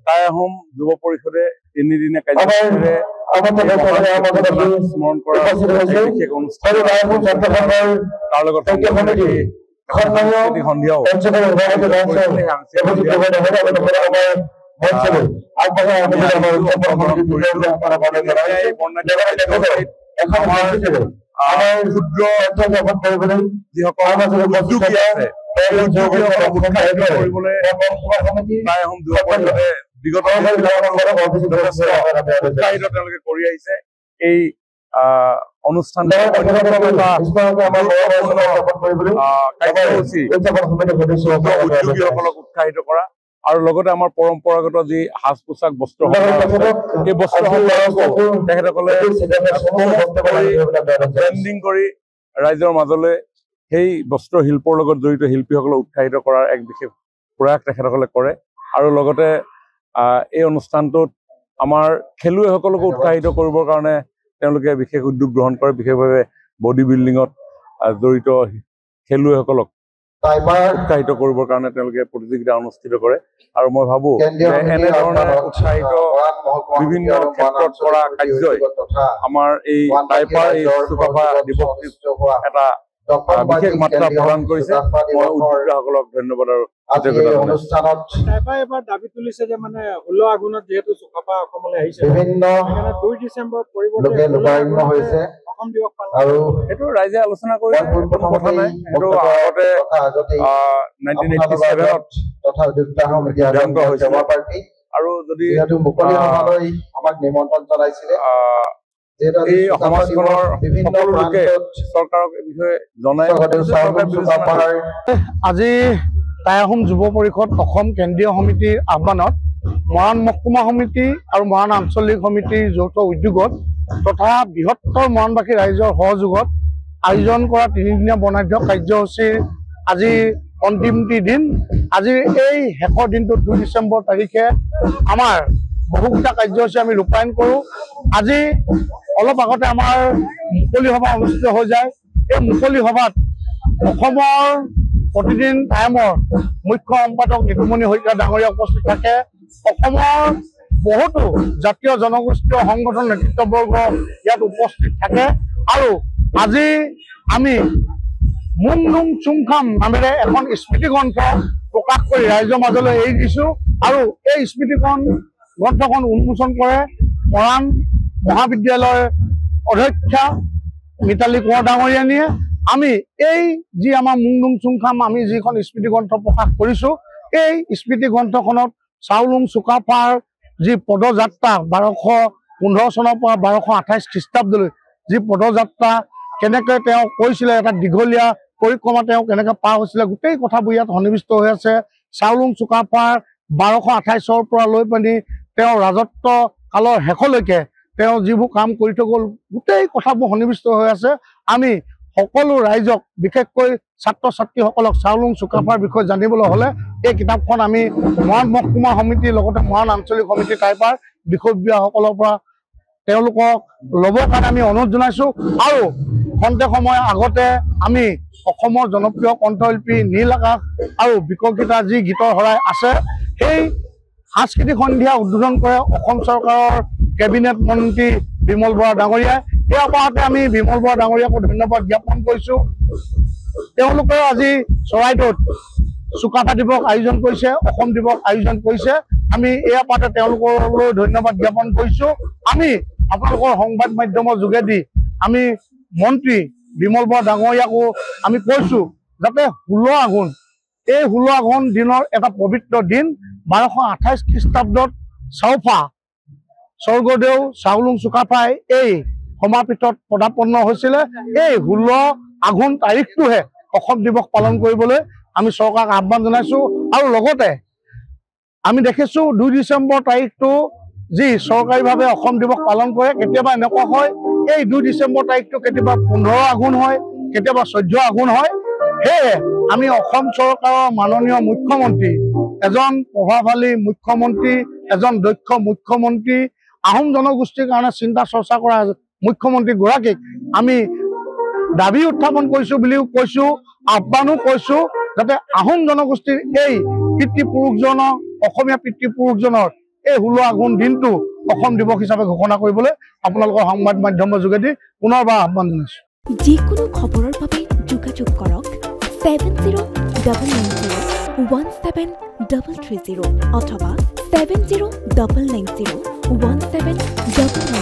টাই আহোম যুৱ পৰিষদে তিনিদিনীয়া কাৰ্যসূচীৰে স্মৰণ কৰা বিশেষ অনুষ্ঠান তাৰ লগত সন্ধিয়াও ক্ষুদ্ৰ যিসকল উদ্যোগী আছে কৰিবলৈ টাই আহোম যুৱ পৰিষদে বিগত উৎসাহিত তেওঁলোকে কৰি আহিছে। এই অনুষ্ঠানটো কাৰ্যসূচী উদ্যোগীসকলক উৎসাহিত কৰা আৰু লগতে আমাৰ পৰম্পৰাগত যি সাজ পোছাক বস্ত্ৰ এই বস্ত্ৰসমূহ তেখেতসকলে ব্ৰেণ্ডিং কৰি ৰাইজৰ মাজলৈ সেই বস্ত্ৰ শিল্পৰ লগত জড়িত শিল্পীসকলক উৎসাহিত কৰাৰ এক বিশেষ প্ৰয়াস তেখেতসকলে কৰে। আৰু লগতে এই অনুষ্ঠানটোত আমাৰ খেলুৱৈসকলকো উৎসাহিত কৰিবৰ কাৰণে তেওঁলোকে বিশেষ উদ্যোগ গ্ৰহণ কৰে। বিশেষভাৱে বডি বিল্ডিঙত জড়িত খেলুৱৈসকলক উৎসাহিত কৰিবৰ কাৰণে তেওঁলোকে প্ৰতিযোগিতা অনুষ্ঠিত কৰে। আৰু মই ভাবো এনেধৰণে উৎসাহিত বিভিন্ন ক্ষেত্ৰত কৰা কাৰ্যই আমাৰ এই টাইপাৰ এই চুকাফা দিৱস এটা বিশেষ মাত্ৰা প্ৰদান কৰিছে। মই উদ্যোক্তাসকলক ধন্যবাদ আৰু এবাৰ দাবী তুলিছে যে মানে 16 আঘোণত যিহেতু চুকাফা অসমলৈ আহিছে, 2 ডিচেম্বৰ এইটো ৰাইজে আলোচনা কৰিছে, কোনো কথা নাই। এইটো আগতে 1987ত আৰু যদি আমাক নিমন্ত্ৰণ জনাইছিলে এই সমাজখনৰ সকলো লোকে চৰকাৰক এই বিষয়ে জনাই। আজি টাই আহোম যুৱ পৰিষদ অসম কেন্দ্ৰীয় সমিতিৰ আহ্বানত মৰাণ মহকুমা সমিতি আৰু মৰাণ আঞ্চলিক সমিতিৰ যৌথ উদ্যোগত তথা বৃহত্তৰ মৰাণবাসী ৰাইজৰ সহযোগত আয়োজন কৰা 3দিনীয়া বৰ্ণাঢ্য কাৰ্যসূচীৰ আজি অন্তিমটি দিন। আজি এই শেষৰ দিনটো 2 ডিচেম্বৰ তাৰিখে আমাৰ বহুকেইটা কাৰ্যসূচী আমি ৰূপায়ণ কৰোঁ। আজি অলপ আগতে আমাৰ মুকলি সভা অনুষ্ঠিত হৈ যায়। এই মুকলি সভাত অসমৰ প্ৰতিদিন টাইমৰ মুখ্য সম্পাদক নিতুমণি শইকীয়া ডাঙৰীয়া উপস্থিত থাকে। অসমৰ বহুতো জাতীয় জনগোষ্ঠীয় সংগঠন নেতৃত্ববৰ্গ ইয়াত উপস্থিত থাকে। আৰু আজি আমি মুংনুং চুংখাম নামেৰে এখন স্মৃতি গ্ৰন্থ প্ৰকাশ কৰি ৰাইজৰ মাজলৈ এৰি দিছোঁ। আৰু এই স্মৃতি গ্ৰন্থখন উন্মোচন কৰে মৰাণ মহাবিদ্যালয়ৰ অধ্যক্ষা মিতালী কোঁৱৰ ডাঙৰীয়ানীয়ে। আমি এই যি আমাৰ মুংনুং চুংখাম আমি যিখন স্মৃতি গ্ৰন্থ প্ৰকাশ কৰিছোঁ, এই স্মৃতি গ্ৰন্থখনত চাওলুং চুকাফাৰ যি পদযাত্ৰা 1215 চনৰ পৰা 1228 খ্ৰীষ্টাব্দলৈ যি পদযাত্ৰা কেনেকৈ তেওঁ কৈছিলে, এটা দীঘলীয়া পৰিক্ৰমা তেওঁ কেনেকৈ পাৰ হৈছিলে, গোটেই কথাবোৰ ইয়াত সন্নিৱিষ্ট হৈ আছে। চাওলুং চুকাফাৰ 1228 পৰা লৈ পানি তেওঁ ৰাজত্ব কালৰ শেষলৈকে তেওঁ যিবোৰ কাম কৰি থৈ গ'ল, গোটেই কথাবোৰ সন্নিৱিষ্ট হৈ আছে। আমি সকলো ৰাইজক বিশেষকৈ ছাত্ৰ ছাত্ৰীসকলক চাওলুং চুকাফাৰ বিষয়ে জানিবলৈ হ'লে এই কিতাপখন আমি মৰাণ মহকুমা সমিতিৰ লগতে মৰাণ আঞ্চলিক সমিতি টাইপাৰ বিষয়ববীয়াসকলৰ পৰা তেওঁলোকক ল'বৰ কাৰণে আমি অনুৰোধ জনাইছোঁ। আৰু খন্তেক সময় আগতে আমি অসমৰ জনপ্ৰিয় কণ্ঠশিল্পী নীল আকাশ আৰু বিকশিতা যি গীতৰ শৰাই আছে, সেই সাংস্কৃতিক সন্ধিয়া উদ্বোধন কৰে অসম চৰকাৰৰ কেবিনেট মন্ত্ৰী বিমল বৰা ডাঙৰীয়াই। এই আপাহতে আমি বিমল বৰা ডাঙৰীয়াকো ধন্যবাদ জ্ঞাপন কৰিছোঁ। তেওঁলোকে আজি চৰাইদেউত চুকাফা দিৱস আয়োজন কৰিছে, অসম দিৱস আয়োজন কৰিছে। আমি এই আপাহতে তেওঁলোকলৈ ধন্যবাদ জ্ঞাপন কৰিছোঁ। আমি আপোনালোকৰ সংবাদ মাধ্যমৰ যোগেদি আমি মন্ত্ৰী বিমল বৰা ডাঙৰীয়াকো আমি কৈছোঁ যাতে 16 আঘোণ, এই 16 আঘোণ দিনৰ এটা পবিত্ৰ দিন, 1228 খ্ৰীষ্টাব্দত চাওফা স্বৰ্গদেউ চাওলুং চুকাফাই এই সমাপীঠত পদাপন্ন হৈছিলে। এই 16 আঘোণ তাৰিখটোহে অসম দিৱস পালন কৰিবলৈ আমি চৰকাৰক আহ্বান জনাইছোঁ। আৰু লগতে আমি দেখিছোঁ 2 ডিচেম্বৰ তাৰিখটো যি চৰকাৰীভাৱে অসম দিৱস পালন কৰে, কেতিয়াবা এনেকুৱা হয় এই 2 ডিচেম্বৰ তাৰিখটো কেতিয়াবা 15 আঘোণ হয়, কেতিয়াবা 14 আঘোণ হয়। সেয়ে আমি অসম চৰকাৰৰ মাননীয় মুখ্যমন্ত্ৰী, এজন প্ৰভাৱশালী মুখ্যমন্ত্ৰী, এজন দক্ষ মুখ্যমন্ত্ৰী, আহোম জনগোষ্ঠীৰ কাৰণে চিন্তা চৰ্চা কৰা মুখ্যমন্ত্ৰী গৰাকীক আমি দাবী উত্থাপন কৰিছোঁ বুলিও কৈছোঁ, আহ্বানো কৈছোঁ যাতে আহোম জনগোষ্ঠীৰ এই পিতৃপুৰুষজনৰ, অসমীয়া পিতৃপুৰুষজনৰ এই 16 আঘোণ দিনটো অসম দিৱস হিচাপে ঘোষণা কৰিবলৈ আপোনালোকৰ সংবাদ মাধ্যমৰ যোগেদি পুনৰবাৰ আহ্বান জনাইছোঁ। যিকোনো খবৰৰ বাবে যোগাযোগ কৰক 70901730 অথবা 7099017999